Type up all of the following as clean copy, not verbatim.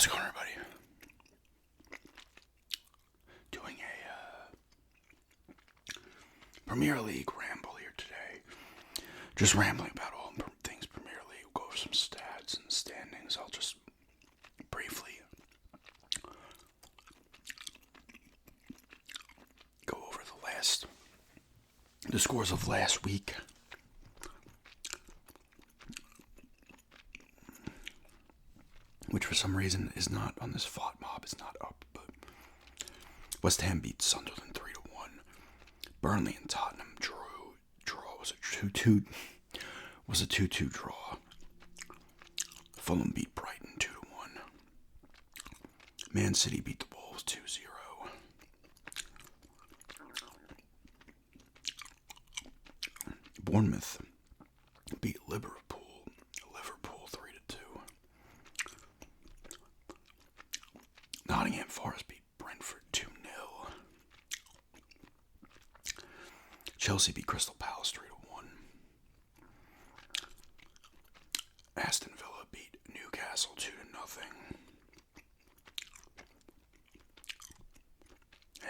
How's it going, everybody? Doing a Premier League ramble here today. Just rambling about all things Premier League. We'll go over some stats and standings. I'll just briefly go over the scores of last week. Which for some reason is not on this FOT mob. It's not up, but West Ham beat Sunderland 3-1. Burnley and Tottenham draw was a 2-2. Was a 2-2 draw. Fulham beat Brighton 2-1. Man City beat the Wolves 2-0. Bournemouth beat Liverpool 3-2. Nottingham Forest beat Brentford 2-0. Chelsea beat Crystal Palace 3-1. Aston Villa beat Newcastle 2-0.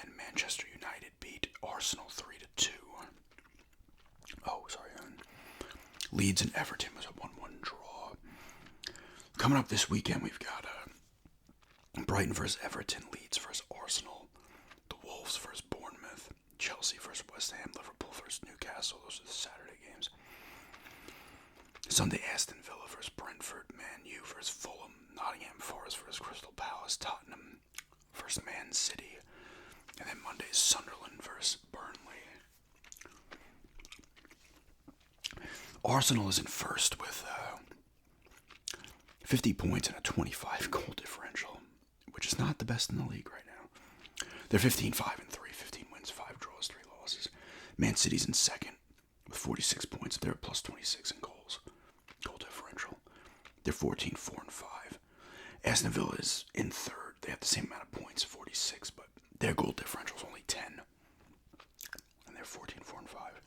And Manchester United beat Arsenal 3-2. Leeds and Everton was a 1-1 draw. Coming up this weekend, we've got Brighton versus Everton, Leeds versus Arsenal, the Wolves versus Bournemouth, Chelsea versus West Ham, Liverpool versus Newcastle. Those are the Saturday games. Sunday, Aston Villa versus Brentford, Man U versus Fulham, Nottingham Forest versus Crystal Palace, Tottenham versus Man City, and then Monday, Sunderland versus Burnley. Arsenal is in first with 50 points and a 25 goal differential, which is not the best in the league right now. They're 15-5-3, 15 wins, 5 draws, 3 losses. Man City's in second with 46 points. They're at plus 26 in goal differential. They're 14-4-5. Aston Villa is in third. They have the same amount of points, 46, but their goal differential is only 10. And they're 14-4-5.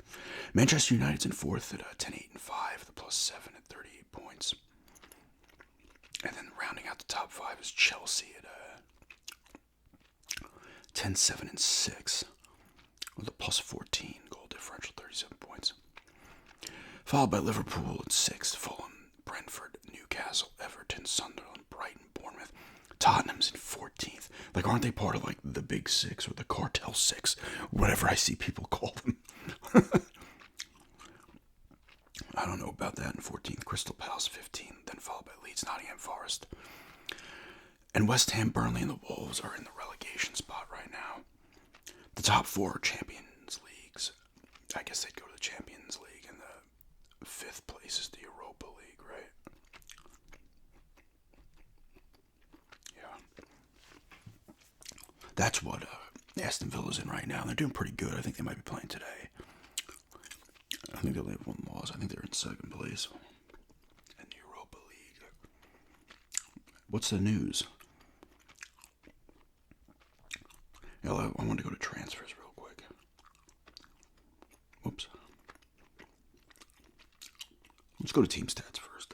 Manchester United's in fourth at 10-8-5, the plus 7 at 38 points. And then rounding out the top 5 is Chelsea at 10-7-6 with a plus 14 goal differential, 37 points. Followed by Liverpool at 6th, Fulham, Brentford, Newcastle, Everton, Sunderland, Brighton, Bournemouth. Tottenham's in 14th. Like, aren't they part of like the Big Six or the Cartel Six, whatever I see people call them? I don't know about that. In 14th, Crystal Palace 15th, then followed by Leeds, Nottingham Forest. And West Ham, Burnley, and the Wolves are in the relegation spot right now. The top 4 are Champions Leagues. I guess they'd go to the Champions League, and the 5th place is the Europa League, right? Yeah. That's what Aston Villa's in right now. They're doing pretty good. I think they might be playing today. I think they only have 1 loss. I think they're in 2nd place in the Europa League. What's the news? I want to go to transfers real quick. Whoops. Let's go to team stats first.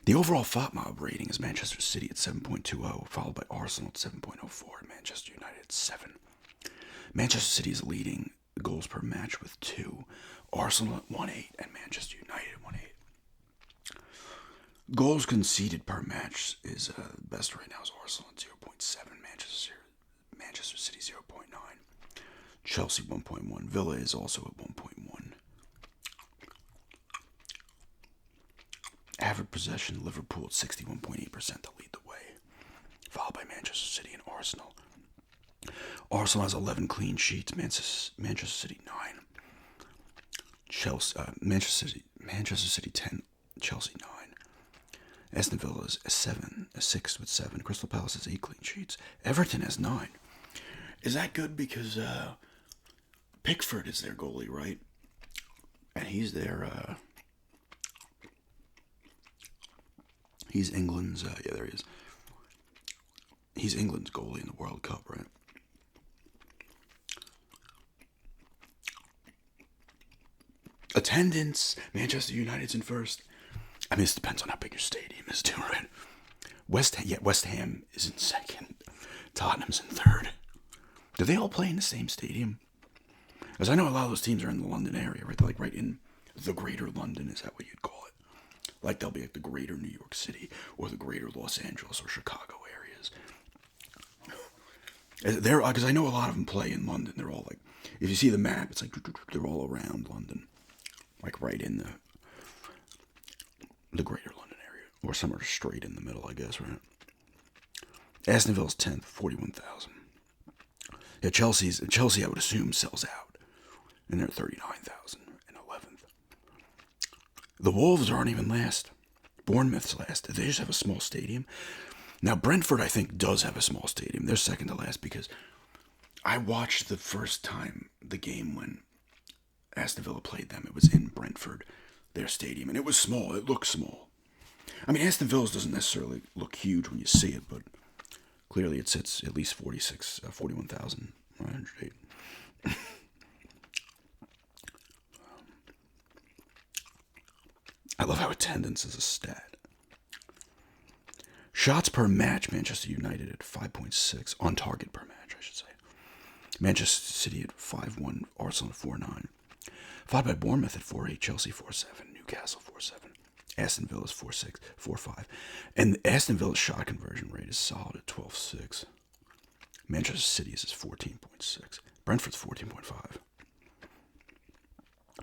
The overall FOTMOB rating is Manchester City at 7.20, followed by Arsenal at 7.04, and Manchester United at 7. Manchester City is leading goals per match with 2, Arsenal at 1.8, and Manchester United at 1.8. Goals conceded per match is best right now is Arsenal at 0.7, Manchester City 0.9, Chelsea 1.1, Villa is also at 1.1. Average possession, Liverpool at 61.8% to lead the way, followed by Manchester City and Arsenal. Arsenal has 11 clean sheets, Manchester City 9, Manchester City 10, Chelsea 9. Aston Villa is 6 with 7. Crystal Palace has 8 clean sheets. Everton has 9. Is that good? Because Pickford is their goalie, right? And he's their he's England's there he is. He's England's goalie in the World Cup, right? Attendance, Manchester United's in first. I mean, this depends on how big your stadium is too, right? West Ham is in second. Tottenham's in third. Do they all play in the same stadium? Because I know a lot of those teams are in the London area, right? They're like right in the greater London, is that what you'd call it? Like they'll be like the greater New York City or the greater Los Angeles or Chicago areas. They're because I know a lot of them play in London. They're all like, if you see the map, it's like they're all around London, like right in the greater London area, or some are straight in the middle, I guess, right? Aston Villa's 10th, 41,000. Yeah, Chelsea, I would assume, sells out, and they're 39,000 and 11th. The Wolves aren't even last. Bournemouth's last. They just have a small stadium. Now, Brentford, I think, does have a small stadium. They're second to last because I watched the first time the game when Aston Villa played them. It was in Brentford, their stadium, and it was small. It looked small. I mean, Aston Villa's doesn't necessarily look huge when you see it, but clearly it sits at least 41,908. I love how attendance is a stat. Shots per match, Manchester United at 5.6. On target per match, I should say. Manchester City at 5.1. Arsenal at 4.9. Followed by Bournemouth at 4.8. Chelsea 4.7. Newcastle 4.7. Aston Villa's 4.6. 4.5. And Aston Villa's shot conversion rate is solid at 12.6. Manchester City's is 14.6. Brentford's 14.5.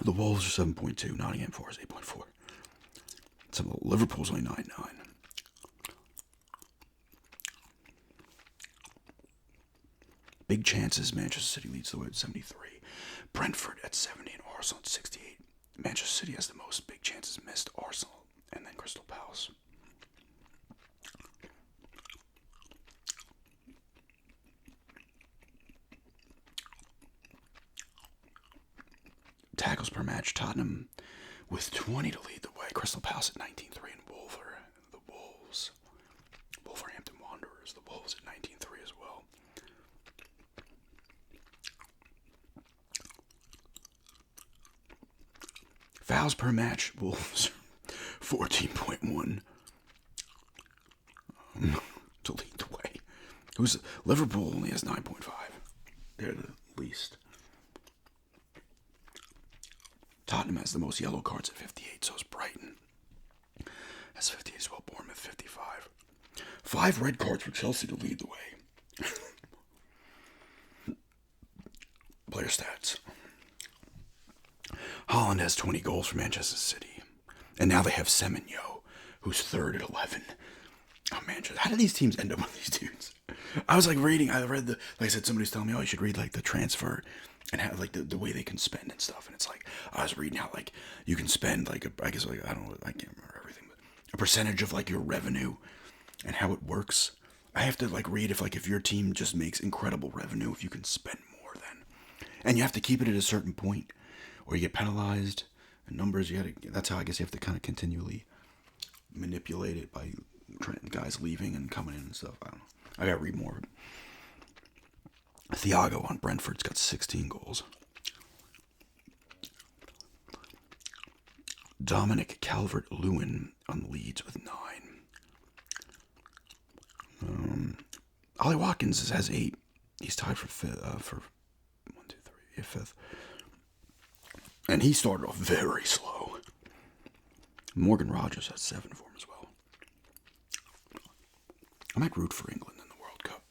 The Wolves are 7.2. Nottingham Forest 8.4. Liverpool's only 9.9. Big chances, Manchester City leads the way at 73. Brentford at 70 and Arsenal at 68. Manchester City has the most big chances missed. Arsenal and then Crystal Palace. Tackles per match, Tottenham with 20 to lead the way. Crystal Palace at 19.3 and the Wolves. Wolverhampton Wanderers, the Wolves at 19.3 as well. Fouls per match, Wolves 14.1 to lead the way. Liverpool only has 9.5. They're the least. Tottenham has the most yellow cards at 58, so is Brighton. That's 58 as well. Bournemouth 55. 5 red cards for Chelsea to lead the way. Player stats. Holland has 20 goals for Manchester City. And now they have Semenyo, who's third at 11. Oh, Manchester. How did these teams end up with these dudes? I was like reading, I read like I said, somebody's telling me, oh, you should read like the transfer and how like the way they can spend and stuff. And it's like, I was reading how like you can spend like, I guess like, I don't know, I can't remember everything, but a percentage of like your revenue and how it works. I have to like read if your team just makes incredible revenue, if you can spend more then. And you have to keep it at a certain point or you get penalized. And numbers, that's how I guess you have to kind of continually manipulate it by guys leaving and coming in and stuff. I don't know. I gotta read more. Thiago on Brentford's got 16 goals. Dominic Calvert-Lewin on Leeds with 9. Ollie Watkins has 8. He's tied for fifth. Fifth. And he started off very slow. Morgan Rogers has 7 for him as well. I might root for England in the World Cup.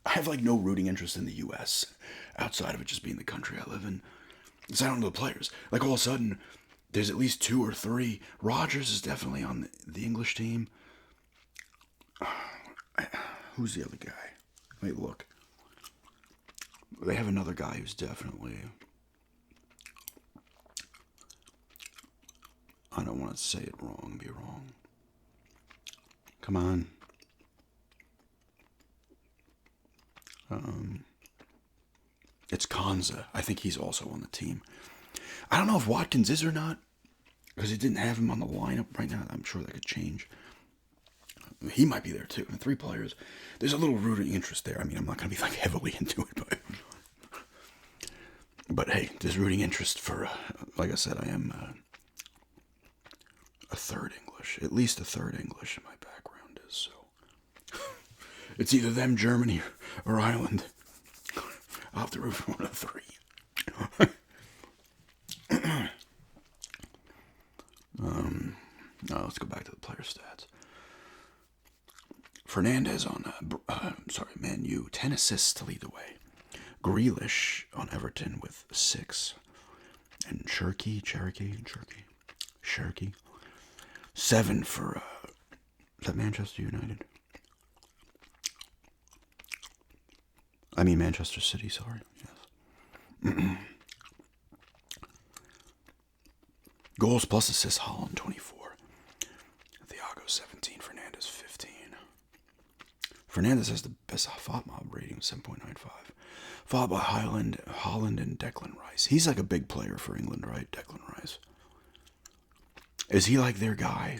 I have like no rooting interest in the U.S. outside of it just being the country I live in. Because I don't know the players. Like all of a sudden, there's at least 2 or 3. Rogers is definitely on the English team. Who's the other guy? Wait, look. They have another guy who's definitely... I don't want to say it wrong and be wrong. Come on. It's Konza. I think he's also on the team. I don't know if Watkins is or not, because he didn't have him on the lineup right now. I'm sure that could change. He might be there too. And 3 players. There's a little rooting interest there. I mean, I'm not going to be like heavily into it, but hey, there's rooting interest for, like I said, I am a third English. At least a third English in my background is, so. It's either them, Germany, or Ireland. I'll have to root for one of the three. Let's go back to the player stats. Fernandez on, Man U, 10 assists to lead the way. Grealish on Everton with 6. And Cherky, 7 for, is that Manchester United? I mean Manchester City, sorry. Yes. Goals plus assists, Holland 24. Thiago 17, Fernandez 15. Fernandez has the best FOTMOB rating, 7.95. Followed by Holland and Declan Rice. He's like a big player for England, right? Declan Rice. Is he like their guy?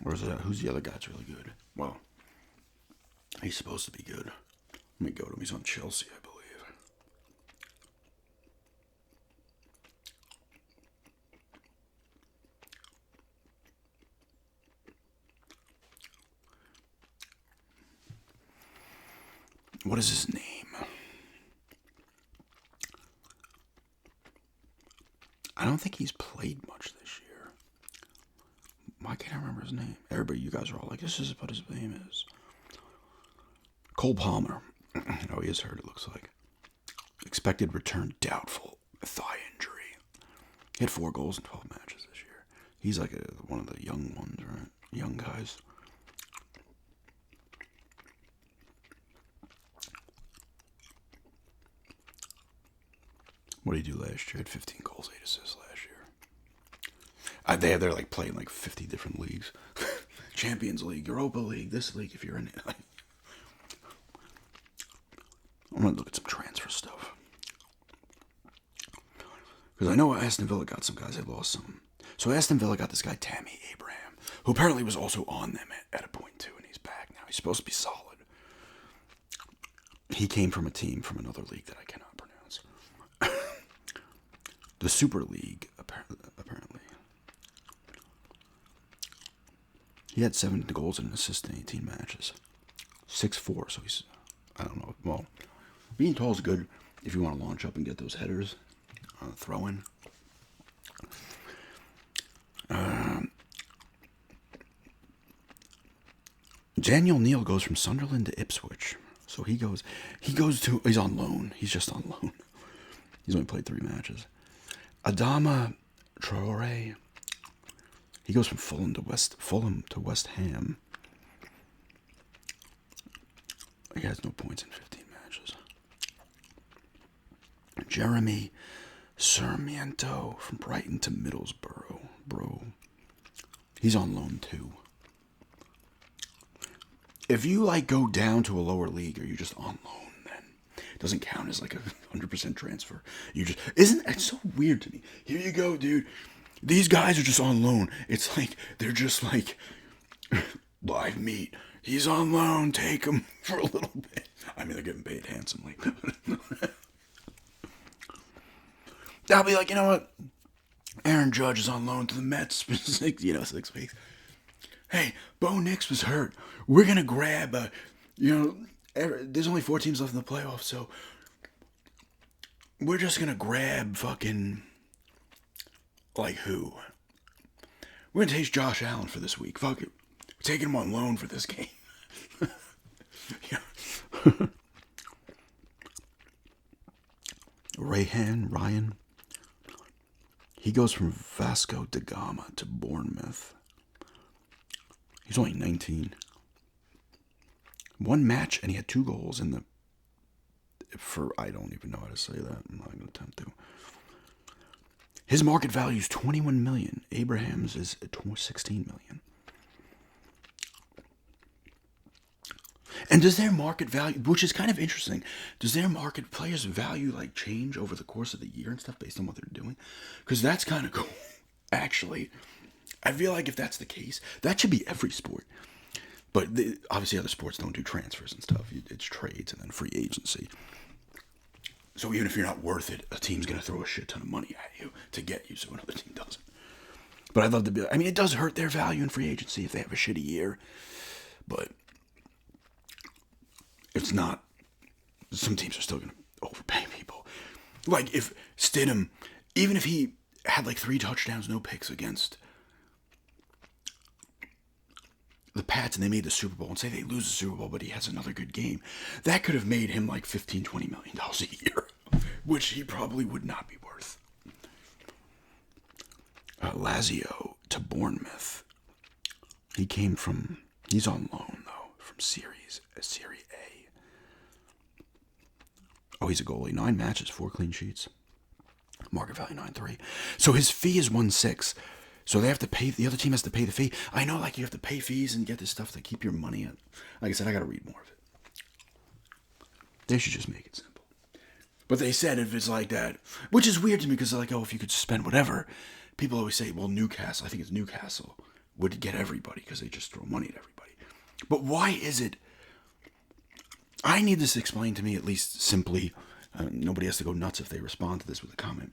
Or is it, who's the other guy that's really good? Well, he's supposed to be good. Let me go to him. He's on Chelsea, I believe. What is his name? I don't think he's played much this year. Why can't I remember his name? Everybody, you guys are all like, this is what his name is. Cole Palmer. Oh, he is hurt, it looks like. Expected return doubtful. Thigh injury. He had 4 goals in 12 matches this year. He's like one of the young ones, right? Young guys. What did he do last year? He had 15 goals, 8 assists last year. They're like playing like 50 different leagues. Champions League, Europa League, this league if you're in it. I'm going to look at some transfer stuff. Because I know Aston Villa got some guys, they lost some. So Aston Villa got this guy, Tammy Abraham, who apparently was also on them at a point too, and he's back now. He's supposed to be solid. He came from a team from another league that I cannot pronounce. The Super League, apparently. He had 7 goals and an assist in 18 matches. 6'4", so he's, I don't know. Well, being tall is good if you want to launch up and get those headers. Throw in. Daniel Neal goes from Sunderland to Ipswich. So he's on loan. He's just on loan. He's only played 3 matches. Adama Traore. He goes from Fulham to West Ham. He has no points in 15 matches. Jeremy Sarmiento from Brighton to Middlesbrough. Bro. He's on loan too. If you go down to a lower league or you're just on loan, then it doesn't count as like a 100% transfer. It's so weird to me. Here you go, dude. These guys are just on loan. It's like they're just like live meat. He's on loan. Take him for a little bit. I mean, they're getting paid handsomely. I'll be like, you know what? Aaron Judge is on loan to the Mets for 6 weeks. Hey, Bo Nix was hurt. We're gonna grab there's only 4 teams left in the playoffs, so we're just gonna grab fucking who? We're gonna take Josh Allen for this week. Fuck it. We're taking him on loan for this game. Ryan. He goes from Vasco da Gama to Bournemouth. He's only 19. 1 match, and he had 2 goals I don't even know how to say that. I'm not going to attempt to. His market value is 21 million. Abraham's is 16 million. And does their market value, which is kind of interesting, does their market players' value change over the course of the year and stuff based on what they're doing? Because that's kind of cool. Actually, I feel like if that's the case, that should be every sport. But obviously other sports don't do transfers and stuff. It's trades and then free agency. So even if you're not worth it, a team's going to throw a shit ton of money at you to get you so another team doesn't. But I'd love to be. I mean, it does hurt their value in free agency if they have a shitty year, but it's not. Some teams are still going to overpay people. Like if Stidham, even if he had like 3 touchdowns, no picks against the Pats and they made the Super Bowl, and say they lose the Super Bowl, but he has another good game, that could have made him like $15-20 million a year, which he probably would not be worth. Lazio to Bournemouth. He's on loan though from Serie A. Oh, he's a goalie. 9 matches, 4 clean sheets. Market value 9.3. So his fee is 1.6. So they have to pay. The other team has to pay the fee. I know, like you have to pay fees and get this stuff to keep your money. Like I said, I got to read more of it. They should just make it simple. But they said if it's like that, which is weird to me because they're like, oh, if you could spend whatever. People always say, well, Newcastle. I think it's Newcastle would get everybody because they just throw money at everybody. But why is it? I need this explained to me at least simply. Nobody has to go nuts if they respond to this with a comment.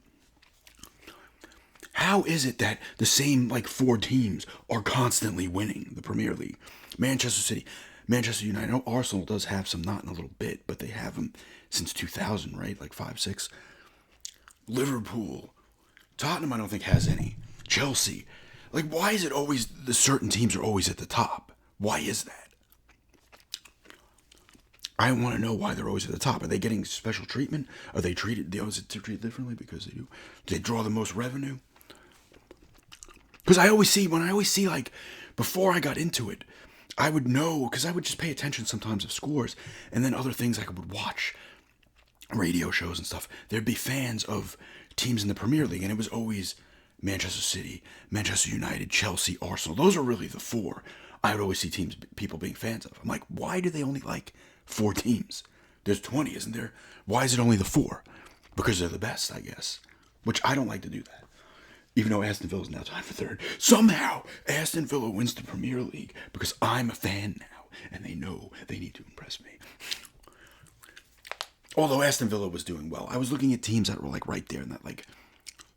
How is it that the same like 4 teams are constantly winning the Premier League? Manchester City, Manchester United. I know Arsenal does have some, not in a little bit, but they have them since 2000, right? Like 5, 6. Liverpool, Tottenham, I don't think has any. Chelsea, like why is it always the certain teams are always at the top? Why is that? I want to know why they're always at the top. Are they getting special treatment? Are they treated? Is it treated differently because they do? Do they draw the most revenue? Because I always see like before I got into it, I would know because I would just pay attention sometimes of scores and then other things I would watch, radio shows and stuff. There'd be fans of teams in the Premier League, and it was always Manchester City, Manchester United, Chelsea, Arsenal. Those are really the 4 I would always see people being fans of. I'm like, why do they only like 4 teams? There's 20, isn't there? Why is it only the 4? Because they're the best, I guess. Which I don't like to do that. Even though Aston Villa is now tied for 3rd. Somehow, Aston Villa wins the Premier League because I'm a fan now. And they know they need to impress me. Although Aston Villa was doing well. I was looking at teams that were like right there in that like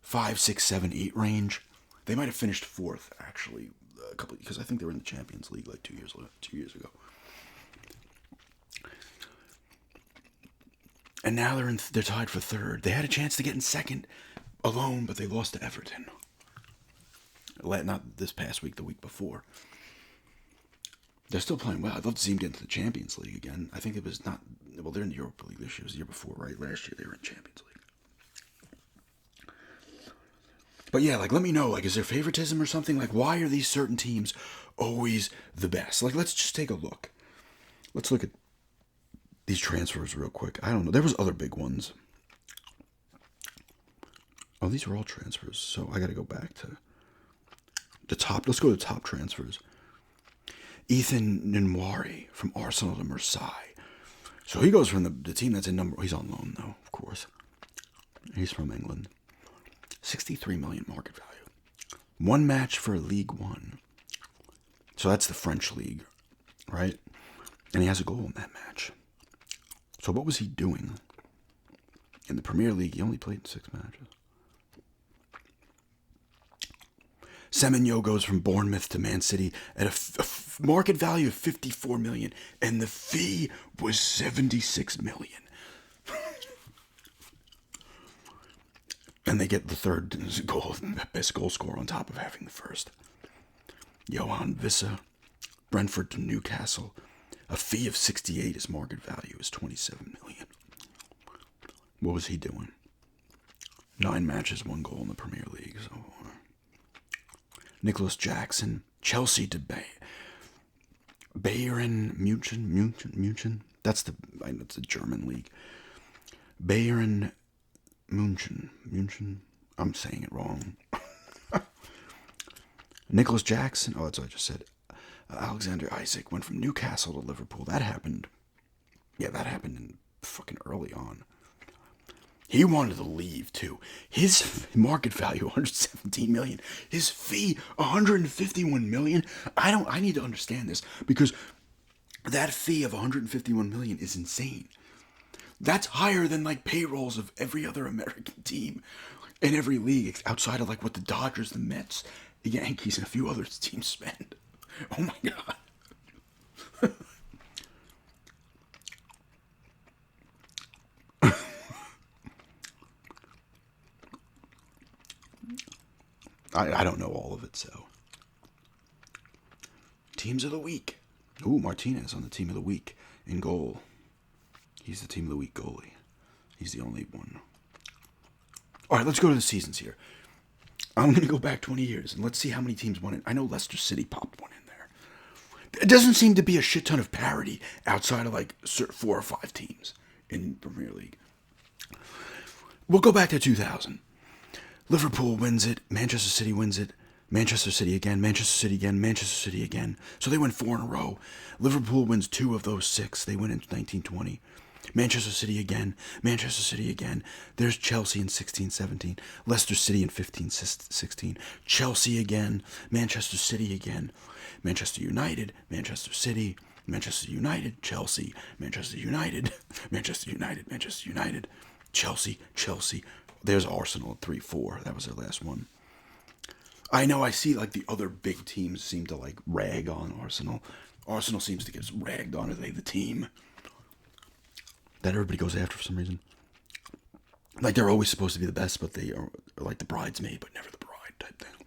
5, 6, 7, 8 range. They might have finished 4th, actually. Because I think they were in the Champions League like 2 years ago. And now they're tied for 3rd. They had a chance to get in 2nd alone, but they lost to Everton. Not this past week, the week before. They're still playing well. I'd love to see them get into the Champions League again. I think it was not. Well, they're in the Europa League this year. It was the year before, right? Last year they were in Champions League. But yeah, like let me know. Like, is there favoritism or something? Like, why are these certain teams always the best? Like, let's just take a look. Let's look at these transfers real quick. I don't know. There was other big ones. Oh, these are all transfers. So I got to go back to the top. Let's go to the top transfers. Ethan Nwaneri from Arsenal to Marseille. So he goes from the team that's in number. He's on loan though, of course. He's from England. 63 million market value. 1 match for League One. So that's the French league, right? And he has a goal in that match. So what was he doing? In the Premier League, he only played in 6 matches. Semenyo goes from Bournemouth to Man City at a market value of 54 million, and the fee was 76 million. And they get the 3rd goal, best goal scorer on top of having the 1st. Johan Vissa, Brentford to Newcastle. A fee of 68, his market value is 27 million. What was he doing? 9 matches, 1 goal in the Premier League. So, Nicholas Jackson, Chelsea to Bayern München. That's the German league. Bayern München. I'm saying it wrong. Nicholas Jackson. Oh, that's what I just said. Alexander Isak went from Newcastle to Liverpool. That happened. Yeah, that happened in fucking early on. He wanted to leave too. His market value 117 million. His fee 151 million. I need to understand this because that fee of 151 million is insane. That's higher than like payrolls of every other American team in every league outside of like what the Dodgers, the Mets, the Yankees and a few other teams spend. Oh my God. I don't know all of it, so. Teams of the week. Ooh, Martinez on the team of the week in goal. He's the team of the week goalie. He's the only one. All right, let's go to the seasons here. I'm going to go back 20 years and let's see how many teams won it. I know Leicester City popped one in there. It doesn't seem to be a shit ton of parity outside of like 4 or 5 teams in Premier League. We'll go back to 2000. Liverpool wins it. Manchester City wins it. Manchester City again. Manchester City again. Manchester City again. So they win 4 in a row. Liverpool wins 2 of those 6. They win in 1920. Manchester City again. Manchester City again. There's Chelsea in 16-17. Leicester City in 15-16. Chelsea again. Manchester City again. Manchester United. Manchester City. Manchester United. Chelsea. Manchester United. Manchester United. Manchester United. Chelsea. Chelsea. There's Arsenal at 3-4. That was their last one. I know I see like the other big teams seem to like rag on Arsenal. Arsenal seems to get ragged on. Are they the team that everybody goes after for some reason? Like they're always supposed to be the best, but they are like the bridesmaid, but never the bride type thing.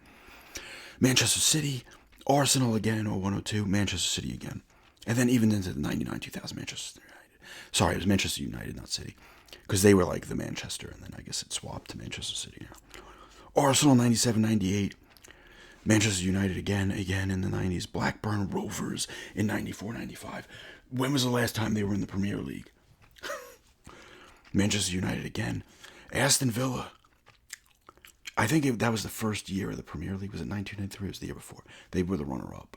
Manchester City, Arsenal again in 01-02, Manchester City again. And then even into the 99-2000 Manchester United. Sorry, it was Manchester United, not City. Because they were like the Manchester, and then I guess it swapped to Manchester City now. Arsenal 97-98. Manchester United again in the 90s. Blackburn Rovers in 94-95. When was the last time they were in the Premier League? Manchester United again. Aston Villa. I think that was the first year of the Premier League. Was it 1993? It was the year before. They were the runner-up.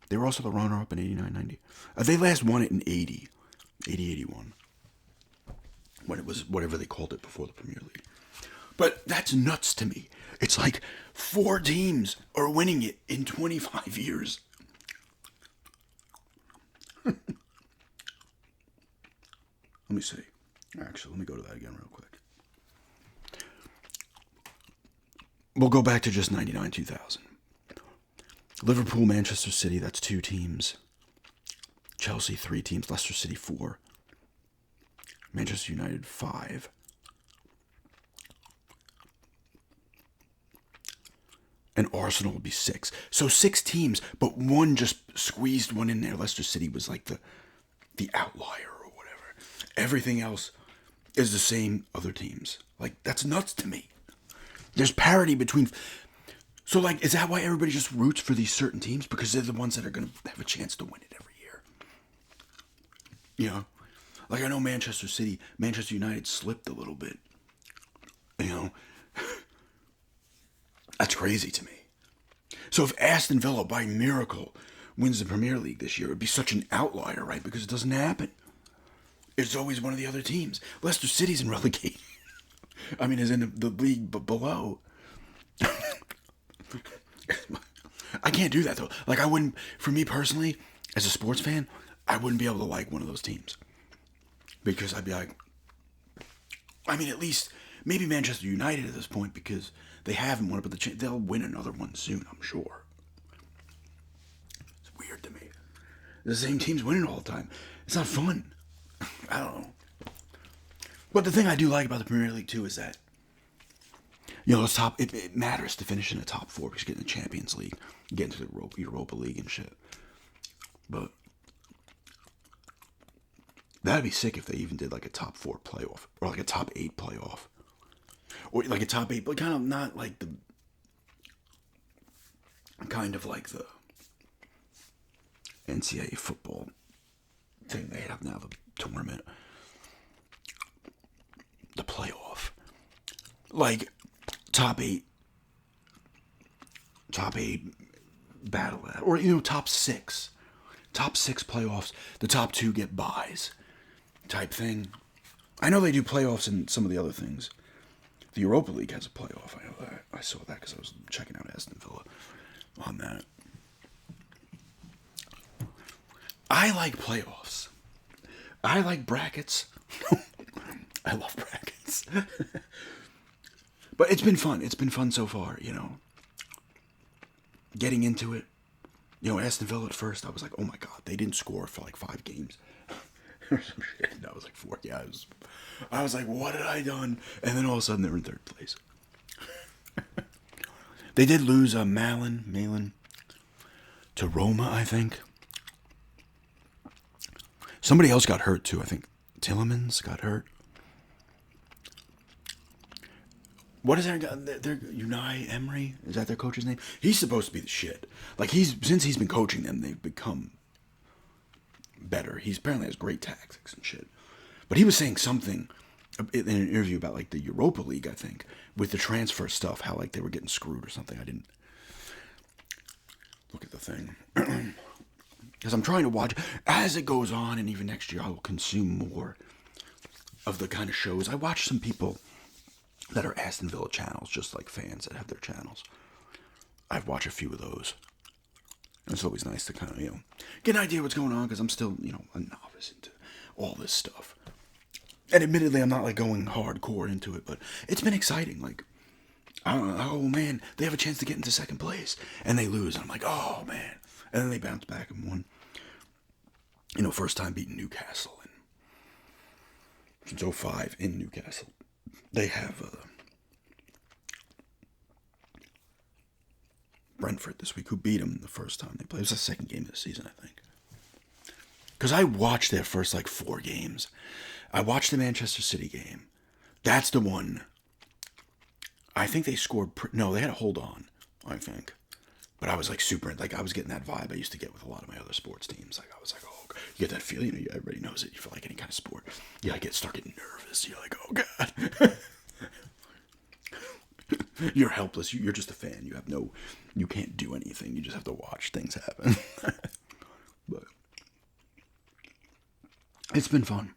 They were also the runner-up in 89-90. They last won it in 80-81. When it was whatever they called it before the Premier League. But that's nuts to me. It's like 4 teams are winning it in 25 years. Let me see. Actually, let me go to that again real quick. We'll go back to just 99-2000. Liverpool, Manchester City, that's 2 teams. Chelsea, 3 teams. Leicester City, 4. Manchester United, 5. And Arsenal would be 6. So 6 teams, but one just squeezed one in there. Leicester City was like the outlier or whatever. Everything else is the same other teams. Like, that's nuts to me. There's parity between... So, like, is that why everybody just roots for these certain teams? Because they're the ones that are going to have a chance to win it every year. You know? Like, I know Manchester City, Manchester United slipped a little bit. You know? That's crazy to me. So if Aston Villa, by miracle, wins the Premier League this year, it would be such an outlier, right? Because it doesn't happen. It's always one of the other teams. Leicester City's in relegation. I mean, is in the league below. I can't do that, though. Like, I wouldn't, for me personally, as a sports fan, I wouldn't be able to like one of those teams. Because I'd be like, I mean, at least, maybe Manchester United at this point, because they haven't won it, but they'll win another one soon, I'm sure. It's weird to me. The same team's winning all the time. It's not fun. I don't know. But the thing I do like about the Premier League, too, is that, you know, it matters to finish in the top 4 because you get in the Champions League, you get into the Europa League and shit. But that'd be sick if they even did like a top 4 playoff or like a top 8 playoff. Or like a top 8, but kind of not like the... Kind of like the NCAA football thing they have now, the tournament. The playoff. Like, top 8 battle at, or, you know, top 6 playoffs. The top 2 get buys type thing. I know they do playoffs in some of the other things. The Europa League has a playoff. I know that. I saw that because I was checking out Aston Villa on that. I like playoffs. I like brackets. I love brackets. But it's been fun. It's been fun so far, getting into it. Aston Villa at first, I was like, oh my God, they didn't score for like 5 games. Or some shit. That was like 4. Yeah, I was like, what had I done? And then all of a sudden, they were in 3rd place. They did lose Malin to Roma, I think. Somebody else got hurt too. I think Tillemans got hurt. What is their Unai Emery? Is that their coach's name? He's supposed to be the shit. Like since he's been coaching them, they've become better. He's apparently has great tactics and shit. But he was saying something in an interview about like the Europa League, I think, with the transfer stuff, how like they were getting screwed or something. I didn't look at the thing. Because I'm trying to watch as it goes on, and even next year I will consume more of the kind of shows. I watch some people that are Aston Villa channels, just like fans that have their channels. I've watched a few of those. And it's always nice to kind of, get an idea of what's going on, because I'm still, a novice into all this stuff. And admittedly, I'm not like going hardcore into it, but it's been exciting. Like, I don't know, oh man, they have a chance to get into 2nd place, and they lose. And I'm like, oh man. And then they bounce back and won. First time beating Newcastle since 2005 in Newcastle. They have Brentford this week, who beat them the first time they played. It was the 2nd game of the season, I think. Because I watched their first 4 games. I watched the Manchester City game. That's the one. I think they scored. No, they had to hold on, I think. But I was super, I was getting that vibe I used to get with a lot of my other sports teams. Like, I was like, oh, you get that feeling, everybody knows it. You feel like any kind of sport. Yeah, start getting nervous. You're like, oh God. You're helpless. You're just a fan. You can't do anything. You just have to watch things happen. But it's been fun.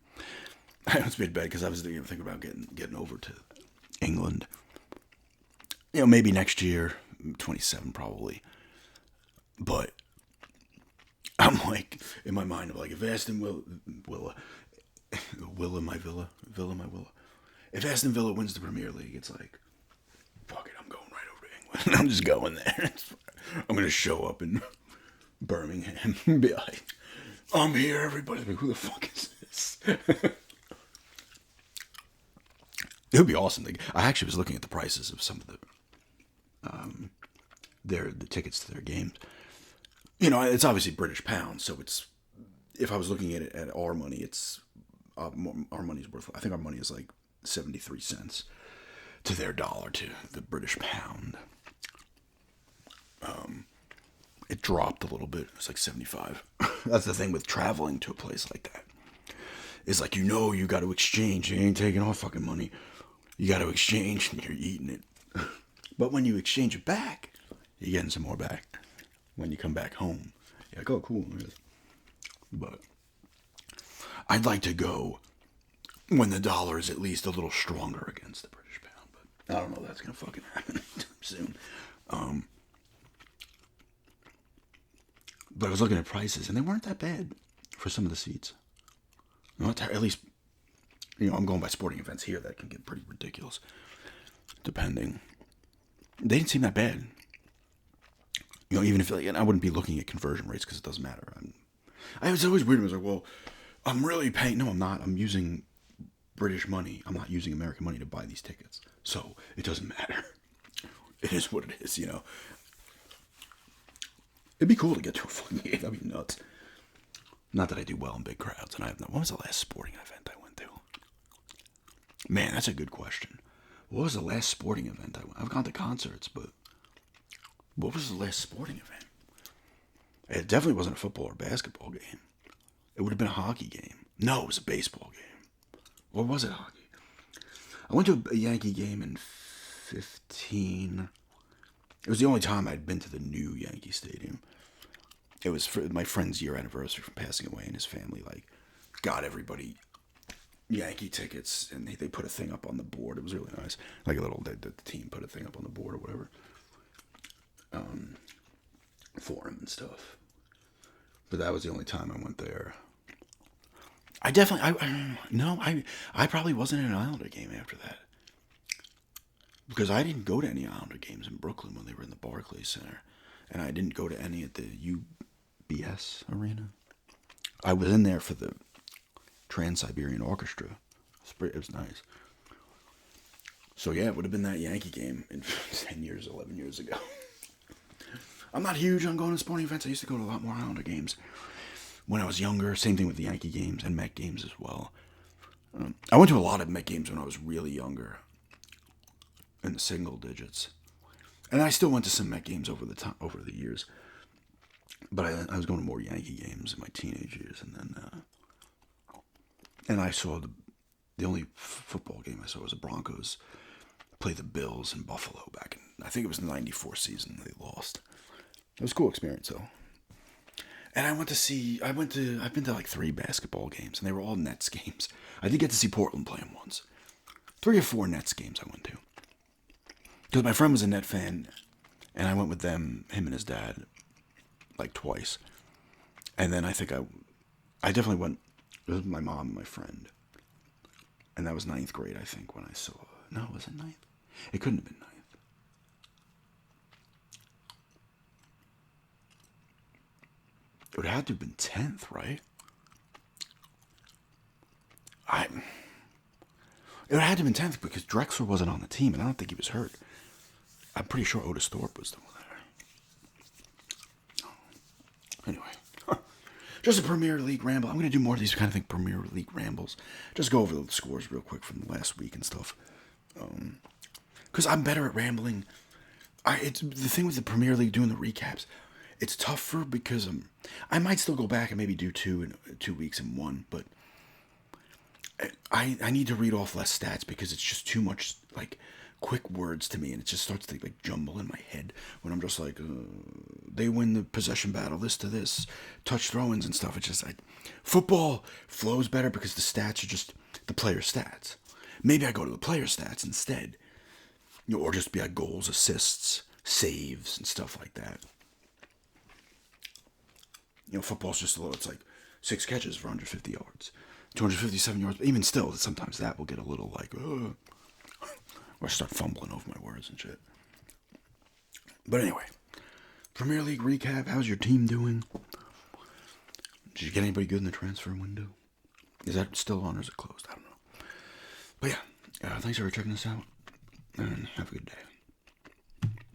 It's been bad because I was thinking about getting over to England. Maybe next year, 27 probably. But I'm like, in my mind, I'm like, if Aston Villa, if Aston Villa wins the Premier League, it's like, fuck it, I'm going right over to England. I'm just going there. I'm going to show up in Birmingham and be like, I'm here, everybody's like, who the fuck is this? It would be awesome. I actually was looking at the prices of some of the tickets to their games. It's obviously British pounds, so it's, if I was looking at it at our money, it's our money's worth. I think our money is like 73 cents to their dollar to the British pound. It dropped a little bit. It's like 75. That's the thing with traveling to a place like that. It's like, you got to exchange. You ain't taking our fucking money. You got to exchange, and you're eating it. But when you exchange it back, you're getting some more back. When you come back home, you're like, oh, cool. But I'd like to go when the dollar is at least a little stronger against the British pound. But I don't know if that's going to fucking happen soon. But I was looking at prices, and they weren't that bad for some of the seats. At least, I'm going by sporting events here that can get pretty ridiculous, depending. They didn't seem that bad. Even if I wouldn't be looking at conversion rates because it doesn't matter. I was always weird. I was like, well, I'm really paying. No, I'm not. I'm using British money. I'm not using American money to buy these tickets. So it doesn't matter. It is what it is, It'd be cool to get to a fucking game. That'd be nuts. Not that I do well in big crowds, and I have no. When was the last sporting event I went to? Man, that's a good question. What was the last sporting event I went? I've gone to concerts, but what was the last sporting event? It definitely wasn't a football or basketball game. It would have been a hockey game. No, it was a baseball game. Or was it hockey? I went to a Yankee game in 2015. It was the only time I'd been to the new Yankee Stadium. It was for my friend's year anniversary from passing away, and his family got everybody Yankee tickets, and they put a thing up on the board. It was really nice. Like the team put a thing up on the board or whatever. For him and stuff. But that was the only time I went there. I probably wasn't in an Islander game after that. because I didn't go to any Islander games in Brooklyn when they were in the Barclays Center, and I didn't go to any at the UBS Arena. I was in there for the Trans-Siberian Orchestra. It was nice. So yeah, it would have been that Yankee game in 10 years, 11 years ago. I'm not huge on going to sporting events. I used to go to a lot more Islander games when I was younger. Same thing with the Yankee games and Met games as well. I went to a lot of Met games when I was really younger, in the single digits, and I still went to some Met games over the years. But I was going to more Yankee games in my teenage years, and I saw the only football game I saw was the Broncos play the Bills in Buffalo back in, I think it was the '94 season. They lost. It was a cool experience though. And I've been to like 3 basketball games, and they were all Nets games. I did get to see Portland play them once. 3 or 4 Nets games I went to. Because my friend was a Net fan, and I went with him and his dad, like twice. And then I think I definitely went with my mom and my friend. And that was 9th grade, I think, when I saw. No, was it 9th? It couldn't have been 9th. It would have to have been 10th, right? It would have to have been 10th because Drexler wasn't on the team, and I don't think he was hurt. I'm pretty sure Otis Thorpe was still there. Anyway, just a Premier League ramble. I'm going to do more of these kind of Premier League rambles. Just go over the scores real quick from the last week and stuff. Because I'm better at rambling. It's the thing with the Premier League doing the recaps. It's tougher because I might still go back and maybe do 2 weeks in one, but I need to read off less stats because it's just too much like quick words to me, and it just starts to like jumble in my head when I'm just like they win the possession battle, this to this, touch throw-ins and stuff. It's just like football flows better because the stats are just the player stats. Maybe I go to the player stats instead, or just be like goals, assists, saves, and stuff like that. Football's just a little, it's like 6 catches for 150 yards, 257 yards. But even still, sometimes that will get a little like, or I start fumbling over my words and shit. But anyway, Premier League recap. How's your team doing? Did you get anybody good in the transfer window? Is that still on or is it closed? I don't know. But yeah, thanks for checking this out, and have a good day.